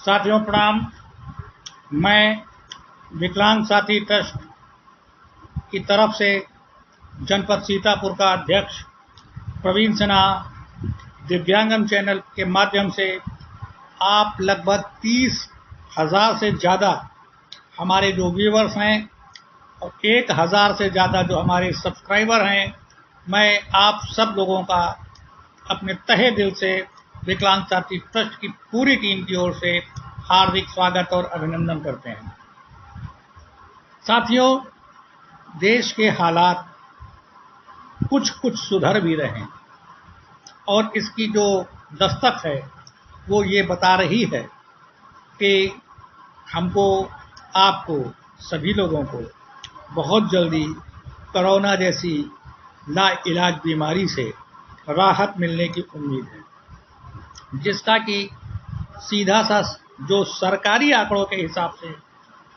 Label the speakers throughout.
Speaker 1: साथियों प्रणाम। मैं विकलांग साथी ट्रस्ट की तरफ से जनपद सीतापुर का अध्यक्ष प्रवीण सिन्हा दिव्यांगम चैनल के माध्यम से आप लगभग 30,000 से ज़्यादा हमारे जो व्यूवर्स हैं और 1,000 से ज़्यादा जो हमारे सब्सक्राइबर हैं, मैं आप सब लोगों का अपने तहे दिल से विकलांग साथी ट्रस्ट की पूरी टीम की ओर से हार्दिक स्वागत और अभिनंदन करते हैं। साथियों, देश के हालात कुछ कुछ सुधर भी रहे हैं और इसकी जो दस्तक है वो ये बता रही है कि हमको, आपको, सभी लोगों को बहुत जल्दी कोरोना जैसी लाइलाज बीमारी से राहत मिलने की उम्मीद है, जिसका कि सीधा सा जो सरकारी आंकड़ों के हिसाब से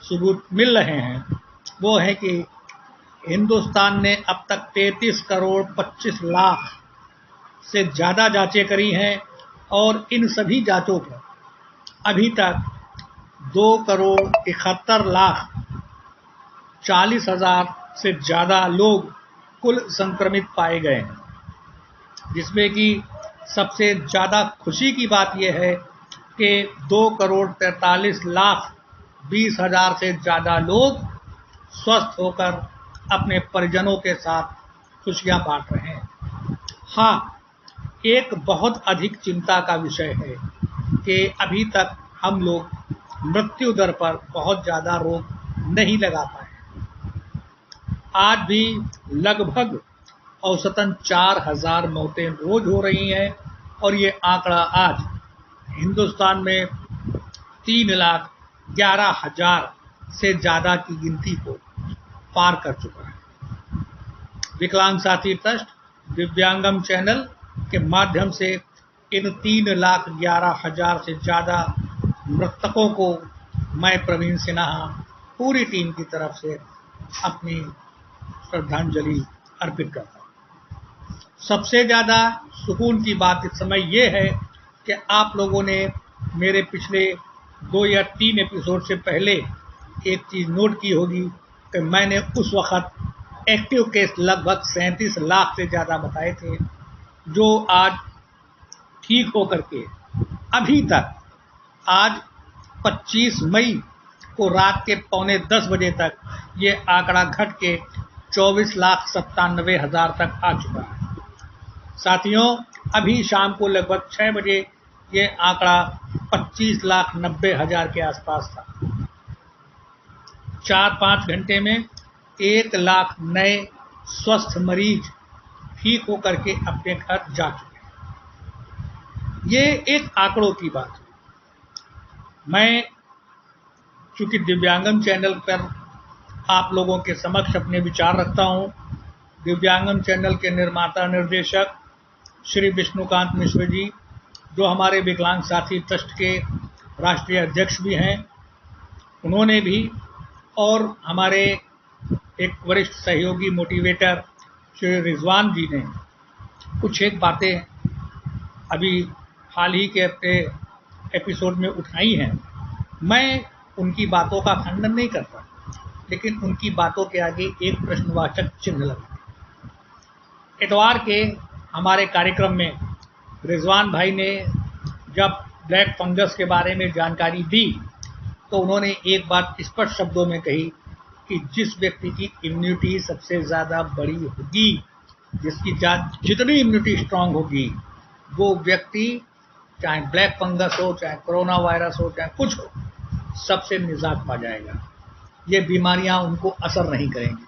Speaker 1: सबूत मिल रहे हैं वो है कि हिंदुस्तान ने अब तक 33 करोड़ 25 लाख से ज़्यादा जांचें करी हैं और इन सभी जांचों पर अभी तक 2 करोड़ 71 लाख 40 हजार से ज़्यादा लोग कुल संक्रमित पाए गए हैं, जिसमें कि सबसे ज़्यादा खुशी की बात यह है कि 2 करोड़ 43 लाख 20 हजार से ज़्यादा लोग स्वस्थ होकर अपने परिजनों के साथ खुशियां बांट रहे हैं। हाँ, एक बहुत अधिक चिंता का विषय है कि अभी तक हम लोग मृत्यु दर पर बहुत ज़्यादा रोक नहीं लगा पाए। आज भी लगभग औसतन 4,000 मौतें रोज हो रही हैं और ये आंकड़ा आज हिंदुस्तान में 3,11,000 से ज़्यादा की गिनती को पार कर चुका है। विकलांग साथी ट्रस्ट दिव्यांगम चैनल के माध्यम से इन 3,11,000 से ज़्यादा मृतकों को मैं प्रवीण सिन्हा पूरी टीम की तरफ से अपनी श्रद्धांजलि अर्पित करता हूँ। सबसे ज़्यादा सुकून की बात इस समय ये है कि आप लोगों ने मेरे पिछले 2 या 3 एपिसोड से पहले एक चीज़ नोट की होगी कि मैंने उस वक़्त एक्टिव केस लगभग 37 लाख से ज़्यादा बताए थे, जो आज ठीक होकर के अभी तक आज 25 मई को रात के 9:45 बजे तक ये आंकड़ा घट के 24,97,000 तक आ चुका है। साथियों, अभी शाम को लगभग 6 बजे ये आंकड़ा 25,90,000 के आसपास था। 4-5 घंटे में 1 लाख नए स्वस्थ मरीज ठीक होकर के अपने घर जा चुके हैं। ये एक आंकड़ों की बात है। मैं चूँकि दिव्यांगम चैनल पर आप लोगों के समक्ष अपने विचार रखता हूँ, दिव्यांगम चैनल के निर्माता निर्देशक श्री विष्णुकांत मिश्र जी, जो हमारे विकलांग साथी ट्रस्ट के राष्ट्रीय अध्यक्ष भी हैं, उन्होंने भी, और हमारे एक वरिष्ठ सहयोगी मोटिवेटर श्री रिजवान जी ने कुछ एक बातें अभी हाल ही के अपने एपिसोड में उठाई हैं। मैं उनकी बातों का खंडन नहीं करता, लेकिन उनकी बातों के आगे एक प्रश्नवाचक चिन्ह लगा। इतवार के हमारे कार्यक्रम में रिजवान भाई ने जब ब्लैक फंगस के बारे में जानकारी दी तो उन्होंने एक बात स्पष्ट शब्दों में कही कि जिस व्यक्ति की इम्यूनिटी सबसे ज़्यादा बड़ी होगी, जिसकी जितनी इम्यूनिटी स्ट्रांग होगी, वो व्यक्ति चाहे ब्लैक फंगस हो, चाहे कोरोना वायरस हो, चाहे कुछ हो, सबसे निजात पा जाएगा। ये बीमारियां उनको असर नहीं करेंगी।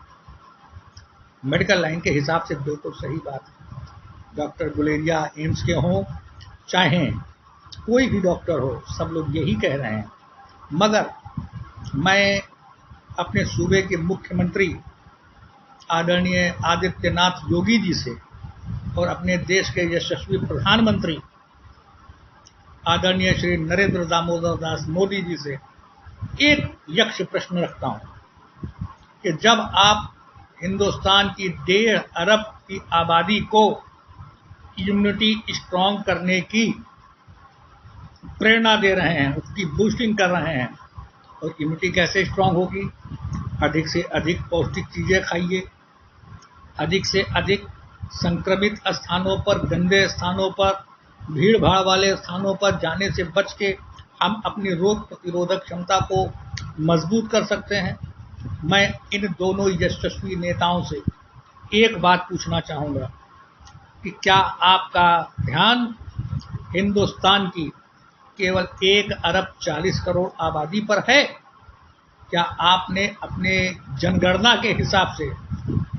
Speaker 1: मेडिकल लाइन के हिसाब से बिल्कुल सही बात है। डॉक्टर गुलेरिया एम्स के हों, चाहे कोई भी डॉक्टर हो, सब लोग यही कह रहे हैं। मगर मैं अपने सूबे के मुख्यमंत्री आदरणीय आदित्यनाथ योगी जी से और अपने देश के यशस्वी प्रधानमंत्री आदरणीय श्री नरेंद्र दामोदर दास मोदी जी से एक यक्ष प्रश्न रखता हूँ कि जब आप हिंदुस्तान की 1.5 अरब की आबादी को इम्यूनिटी स्ट्रांग करने की प्रेरणा दे रहे हैं, उसकी बूस्टिंग कर रहे हैं। और इम्यूनिटी कैसे स्ट्रांग होगी? अधिक से अधिक पौष्टिक चीज़ें खाइए, अधिक से अधिक संक्रमित स्थानों पर, गंदे स्थानों पर, भीड़ भाड़ वाले स्थानों पर जाने से बच के हम अपनी रोग प्रतिरोधक क्षमता को मजबूत कर सकते हैं। मैं इन दोनों यशस्वी नेताओं से एक बात पूछना चाहूँगा कि क्या आपका ध्यान हिंदुस्तान की केवल 1 अरब 40 करोड़ आबादी पर है? क्या आपने अपने जनगणना के हिसाब से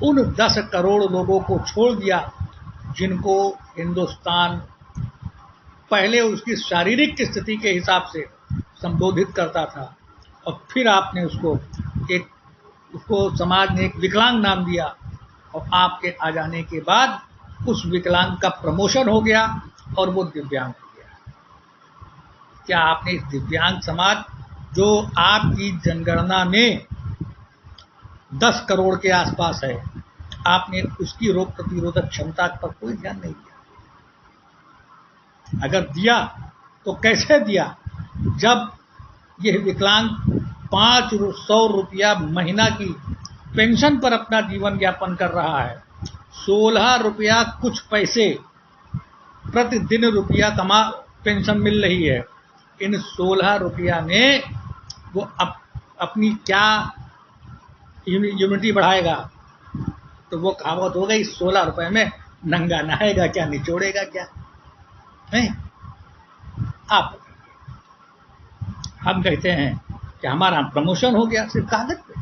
Speaker 1: उन 10 करोड़ लोगों को छोड़ दिया जिनको हिंदुस्तान पहले उसकी शारीरिक स्थिति के हिसाब से संबोधित करता था, और फिर आपने उसको समाज ने एक विकलांग नाम दिया, और आपके आ जाने के बाद उस विकलांग का प्रमोशन हो गया और वो दिव्यांग हो गया। क्या आपने इस दिव्यांग समाज जो आपकी जनगणना में 10 करोड़ के आसपास है, आपने उसकी रोग प्रतिरोधक क्षमता पर कोई ध्यान नहीं दिया? अगर दिया तो कैसे दिया? जब यह विकलांग 500 रुपया महीना की पेंशन पर अपना जीवन यापन कर रहा है, 16 रुपया कुछ पैसे प्रतिदिन रुपया कमा पेंशन मिल रही है। इन 16 रुपया में वो अपनी क्या इम्यूनिटी बढ़ाएगा? तो वो कहावत हो गई, 16 रुपए में नंगा नहाएगा क्या, निचोड़ेगा क्या है? आप हम कहते हैं कि हमारा प्रमोशन हो गया सिर्फ कागज पे।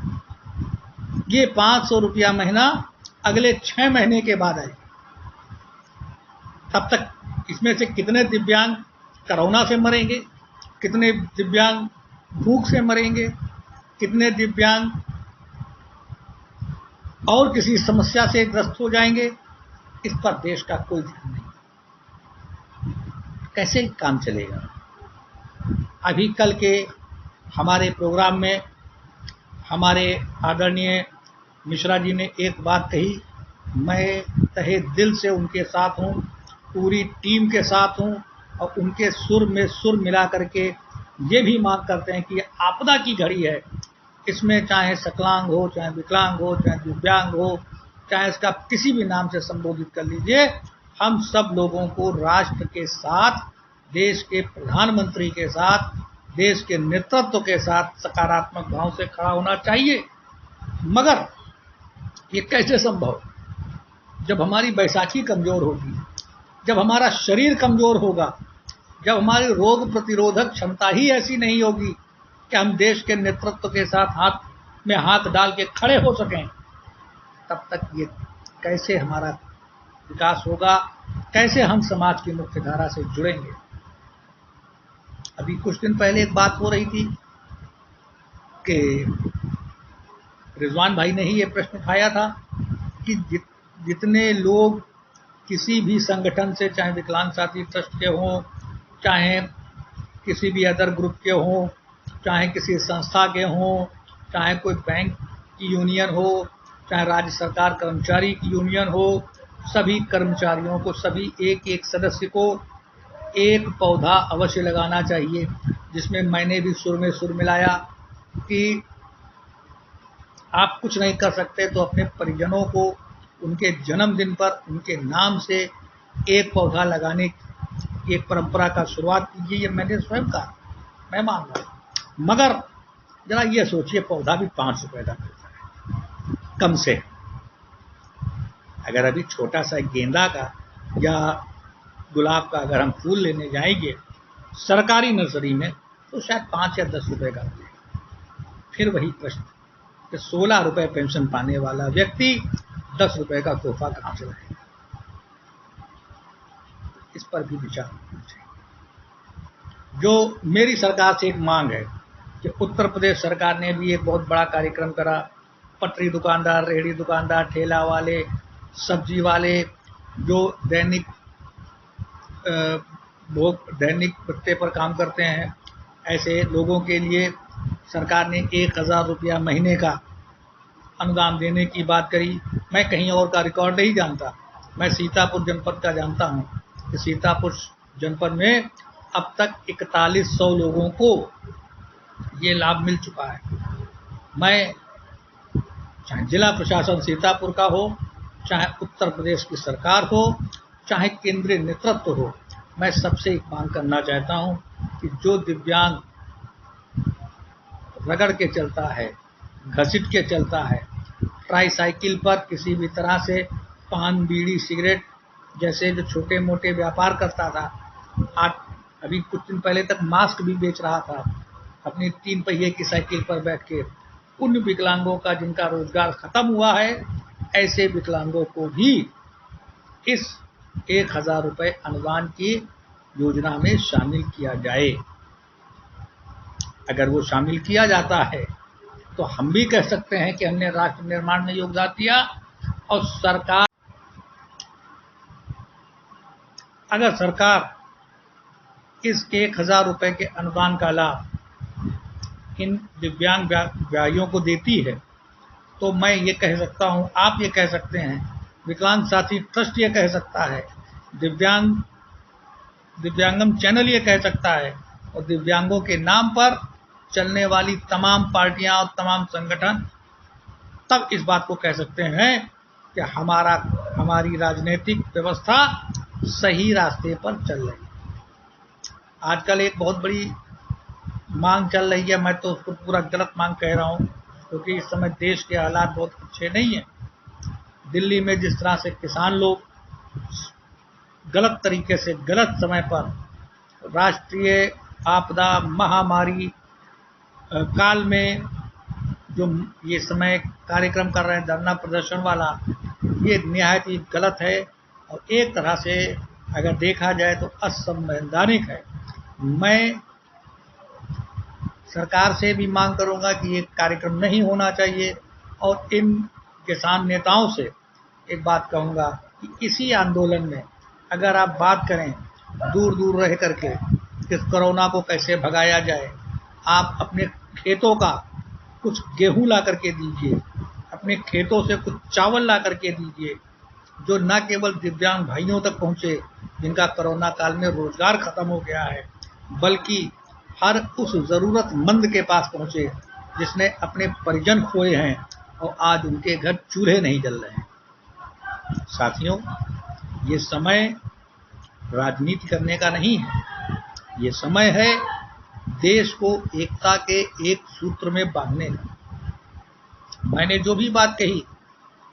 Speaker 1: ये 500 रुपया महीना अगले 6 महीने के बाद आएगा। तब तक इसमें से कितने दिव्यांग कोरोना से मरेंगे, कितने दिव्यांग भूख से मरेंगे, कितने दिव्यांग और किसी समस्या से ग्रस्त हो जाएंगे, इस पर देश का कोई ध्यान नहीं। कैसे काम चलेगा? अभी कल के हमारे प्रोग्राम में हमारे आदरणीय मिश्रा जी ने एक बात कही, मैं तहे दिल से उनके साथ हूँ, पूरी टीम के साथ हूँ, और उनके सुर में सुर मिला करके ये भी मांग करते हैं कि आपदा की घड़ी है, इसमें चाहे सकलांग हो, चाहे विकलांग हो, चाहे दिव्यांग हो, चाहे इसका किसी भी नाम से संबोधित कर लीजिए, हम सब लोगों को राष्ट्र के साथ, देश के प्रधानमंत्री के साथ, देश के नेतृत्व के साथ सकारात्मक भाव से खड़ा होना चाहिए। मगर ये कैसे संभव? जब हमारी बैसाखी कमज़ोर होगी, जब हमारा शरीर कमज़ोर होगा, जब हमारी रोग प्रतिरोधक क्षमता ही ऐसी नहीं होगी कि हम देश के नेतृत्व के साथ हाथ में हाथ डाल के खड़े हो सकें, तब तक ये कैसे हमारा विकास होगा, कैसे हम समाज की मुख्य धारा से जुड़ेंगे? अभी कुछ दिन पहले एक बात हो रही थी कि रिजवान भाई ने ही ये प्रश्न उठाया था कि जितने लोग किसी भी संगठन से, चाहे विकलांग साथी ट्रस्ट के हों, चाहे किसी भी अदर ग्रुप के हों, चाहे किसी संस्था के हों, चाहे कोई बैंक की यूनियन हो, चाहे राज्य सरकार कर्मचारी की यूनियन हो, सभी कर्मचारियों को, सभी एक एक सदस्य को एक पौधा अवश्य लगाना चाहिए। जिसमें मैंने भी सुर में सुर मिलाया कि आप कुछ नहीं कर सकते तो अपने परिजनों को उनके जन्मदिन पर उनके नाम से एक पौधा लगाने की एक परंपरा का शुरुआत कीजिए। ये मैंने स्वयं कहा, मैं मान रहा हूँ। मगर जरा ये सोचिए, पौधा भी 5 रुपए का मिलता है कम से। अगर अभी छोटा सा गेंदा का या गुलाब का अगर हम फूल लेने जाएंगे सरकारी नर्सरी में, तो शायद 5 या 10 रुपए का मिलेगा। फिर वही प्रश्न कि 16 रुपए पेंशन पाने वाला व्यक्ति 10 रुपए का तोहफा कहाँ से लाएगा? इस पर भी विचार करना चाहिए। जो मेरी सरकार से एक मांग है कि उत्तर प्रदेश सरकार ने भी एक बहुत बड़ा कार्यक्रम करा। पटरी दुकानदार, रेहड़ी दुकानदार, ठेला वाले, सब्जी वाले, जो दैनिक भत्ते पर काम करते हैं, ऐसे लोगों के लिए सरकार ने 1000 रुपया महीने का अनुदान देने की बात करी। मैं कहीं और का रिकॉर्ड नहीं जानता, मैं सीतापुर जनपद का जानता हूँ कि सीतापुर जनपद में अब तक 4100 लोगों को ये लाभ मिल चुका है। मैं चाहे जिला प्रशासन सीतापुर का हो, चाहे उत्तर प्रदेश की सरकार हो, चाहे केंद्रीय नेतृत्व हो, मैं सबसे एक मांग करना चाहता हूं कि जो दिव्यांग रगड़ के चलता है, घसीट के चलता है, ट्राईसाइकिल पर किसी भी तरह से पान, बीड़ी, सिगरेट जैसे जो छोटे मोटे व्यापार करता था, आज अभी कुछ दिन पहले तक मास्क भी बेच रहा था अपनी 3 पहिए की साइकिल पर बैठ के, उन विकलांगों का जिनका रोजगार खत्म हुआ है, ऐसे विकलांगों को भी इस 1000 रुपये अनुदान की योजना में शामिल किया जाए। अगर वो शामिल किया जाता है तो हम भी कह सकते हैं कि हमने राष्ट्र निर्माण में योगदान दिया। और अगर सरकार इस 1000 रुपये के अनुदान का लाभ इन दिव्यांग भाइयों को देती है तो मैं ये कह सकता हूँ, आप ये कह सकते हैं, विकलांग साथी ट्रस्ट ये कह सकता है, दिव्यांगम चैनल ये कह सकता है, और दिव्यांगों के नाम पर चलने वाली तमाम पार्टियां और तमाम संगठन तब इस बात को कह सकते हैं कि हमारी राजनीतिक व्यवस्था सही रास्ते पर चल रही है। आजकल एक बहुत बड़ी मांग चल रही है, मैं तो उसको पूरा गलत मांग कह रहा हूँ, क्योंकि इस समय देश के हालात बहुत अच्छे नहीं हैं। दिल्ली में जिस तरह से किसान लोग गलत तरीके से गलत समय पर राष्ट्रीय आपदा महामारी काल में जो ये समय कार्यक्रम कर रहे हैं धरना प्रदर्शन वाला, ये निहायत ही गलत है और एक तरह से अगर देखा जाए तो असंवैधानिक है। मैं सरकार से भी मांग करूंगा कि ये कार्यक्रम नहीं होना चाहिए, और इन किसान नेताओं से एक बात कहूंगा कि इसी आंदोलन में अगर आप बात करें दूर दूर रह करके इस कोरोना को कैसे भगाया जाए, आप अपने खेतों का कुछ गेहूं ला करके दीजिए, अपने खेतों से कुछ चावल ला करके दीजिए, जो न केवल दिव्यांग भाइयों तक पहुंचे जिनका कोरोना काल में रोजगार खत्म हो गया है, बल्कि हर उस ज़रूरतमंद के पास पहुंचे जिसने अपने परिजन खोए हैं और आज उनके घर चूल्हे नहीं जल रहे हैं। साथियों, ये समय राजनीति करने का नहीं है, ये समय है देश को एकता के एक सूत्र में बांधने का। मैंने जो भी बात कही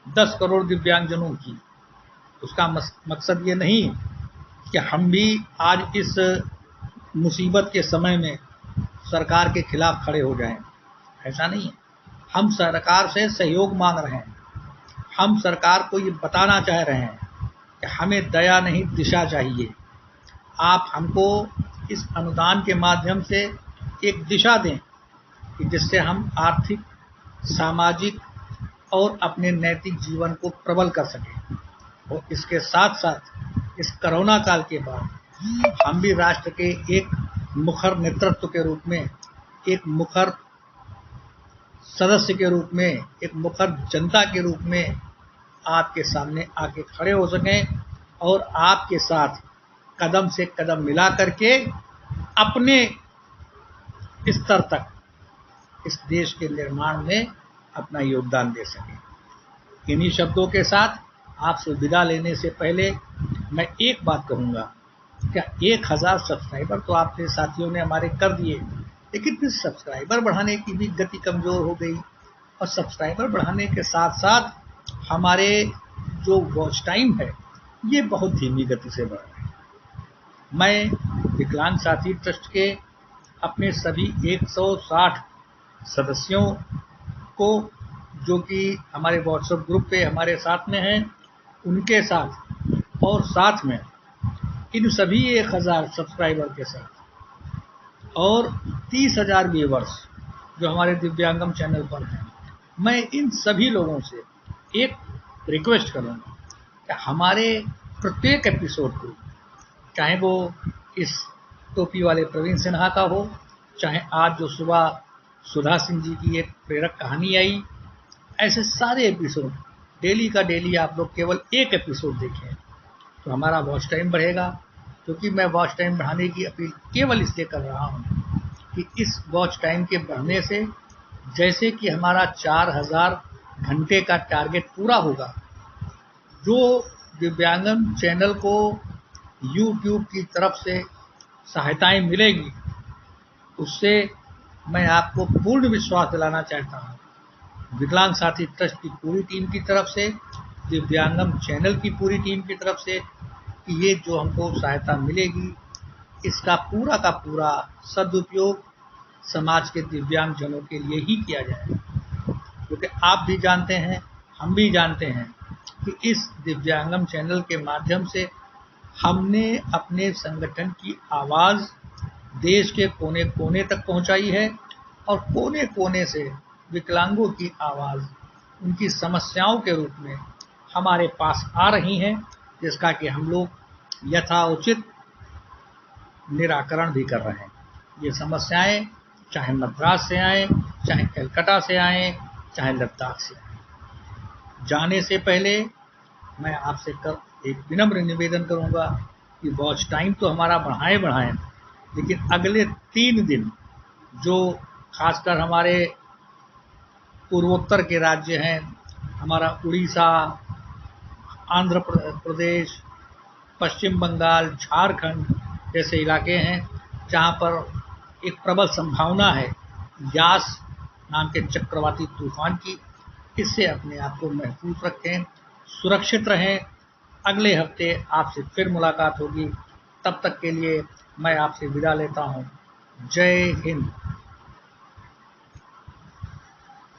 Speaker 1: 10 करोड़ दिव्यांगजनों की, उसका मकसद ये नहीं कि हम भी आज इस मुसीबत के समय में सरकार के खिलाफ खड़े हो जाएं, ऐसा नहीं है। हम सरकार से सहयोग मांग रहे हैं, हम सरकार को ये बताना चाह रहे हैं कि हमें दया नहीं दिशा चाहिए। आप हमको इस अनुदान के माध्यम से एक दिशा दें कि जिससे हम आर्थिक, सामाजिक और अपने नैतिक जीवन को प्रबल कर सकें। और इसके साथ साथ इस कोरोना काल के बाद हम भी राष्ट्र के एक मुखर नेतृत्व के रूप में, एक मुखर सदस्य के रूप में, एक मुखर जनता के रूप में आपके सामने आके खड़े हो सकें और आपके साथ कदम से कदम मिला करके अपने स्तर तक इस देश के निर्माण में अपना योगदान दे सकें। इन्हीं शब्दों के साथ आपसे विदा लेने से पहले मैं एक बात कहूँगा, क्या 1000 सब्सक्राइबर तो आपने साथियों ने हमारे कर दिए, लेकिन फिर सब्सक्राइबर बढ़ाने की भी गति कमज़ोर हो गई, और सब्सक्राइबर बढ़ाने के साथ साथ हमारे जो वॉच टाइम है ये बहुत धीमी गति से बढ़ रहा है। मैं विकलांग साथी ट्रस्ट के अपने सभी 160 सदस्यों को, जो कि हमारे व्हाट्सएप ग्रुप पे हमारे साथ में हैं, उनके साथ और साथ में इन सभी 1000 सब्सक्राइबर के साथ और 30,000 व्यूवर्स जो हमारे दिव्यांगम चैनल पर हैं, मैं इन सभी लोगों से एक रिक्वेस्ट करूँगा कि हमारे प्रत्येक एपिसोड को, चाहे वो इस टोपी वाले प्रवीण सिन्हा का हो, चाहे आज जो सुबह सुधा सिंह जी की एक प्रेरक कहानी आई, ऐसे सारे एपिसोड डेली का डेली आप लोग केवल एक एपिसोड देखें तो हमारा वॉच टाइम बढ़ेगा, क्योंकि मैं वॉच टाइम बढ़ाने की अपील केवल इसलिए कर रहा हूँ कि इस वॉच टाइम के बढ़ने से जैसे कि हमारा 4000 घंटे का टारगेट पूरा होगा, जो दिव्यांगन चैनल को यूट्यूब की तरफ से सहायताएं मिलेगी, उससे मैं आपको पूर्ण विश्वास दिलाना चाहता हूँ, विकलांग साथी ट्रस्ट की पूरी टीम की तरफ से, दिव्यांगम चैनल की पूरी टीम की तरफ से, कि ये जो हमको सहायता मिलेगी इसका पूरा का पूरा सदुपयोग समाज के दिव्यांगजनों के लिए ही किया जाएगा। क्योंकि आप भी जानते हैं, हम भी जानते हैं कि इस दिव्यांगम चैनल के माध्यम से हमने अपने संगठन की आवाज़ देश के कोने कोने तक पहुंचाई है, और कोने कोने से विकलांगों की आवाज़ उनकी समस्याओं के रूप में हमारे पास आ रही हैं, जिसका कि हम लोग यथाउचित निराकरण भी कर रहे हैं। ये समस्याएं चाहे मद्रास से आए, चाहे कलकत्ता से आए, चाहे लद्दाख से आए। जाने से पहले मैं आपसे एक विनम्र निवेदन करूंगा कि वॉच टाइम तो हमारा बढ़ाएं, लेकिन अगले 3 दिन जो खासकर हमारे पूर्वोत्तर के राज्य हैं, हमारा उड़ीसा, आंध्र प्रदेश, पश्चिम बंगाल, झारखंड जैसे इलाके हैं, जहां पर एक प्रबल संभावना है यास नाम के चक्रवाती तूफान की, इससे अपने आप को महफूज रखें, सुरक्षित रहें। अगले हफ्ते आपसे फिर मुलाकात होगी, तब तक के लिए मैं आपसे विदा लेता हूं। जय हिंद।